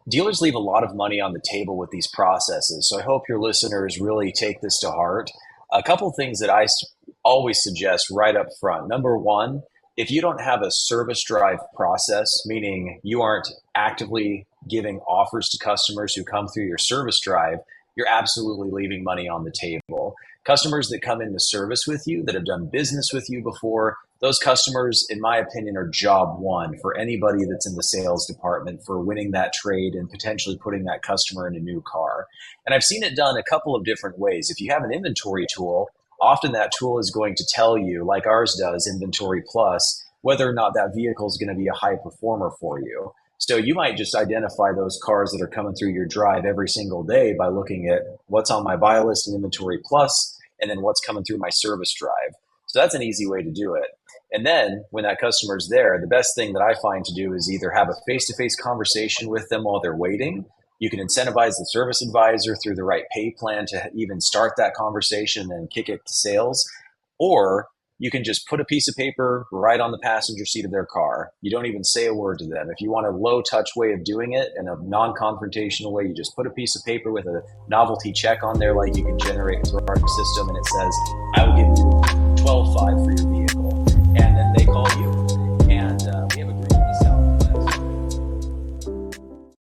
Dealers leave a lot of money on the table with these processes. So I hope your listeners really take this to heart. A couple things that always suggest right up front. Number one, if you don't have a service drive process, meaning you aren't actively giving offers to customers who come through your service drive, you're absolutely leaving money on the table. Customers that come into service with you, that have done business with you before, those customers, in my opinion, are job one for anybody that's in the sales department for winning that trade and potentially putting that customer in a new car. And I've seen it done a couple of different ways. If you have an inventory tool, often that tool is going to tell you, like ours does, Inventory Plus, whether or not that vehicle is going to be a high performer for you. So you might just identify those cars that are coming through your drive every single day by looking at what's on my buy list in Inventory Plus and then what's coming through my service drive. So that's an easy way to do it. And then when that customer's there, the best thing that I find to do is either have a face-to-face conversation with them while they're waiting. You can incentivize the service advisor through the right pay plan to even start that conversation and kick it to sales. Or you can just put a piece of paper right on the passenger seat of their car. You don't even say a word to them. If you want a low touch way of doing it in a non-confrontational way, you just put a piece of paper with a novelty check on there like you can generate through our system, and it says, I will give you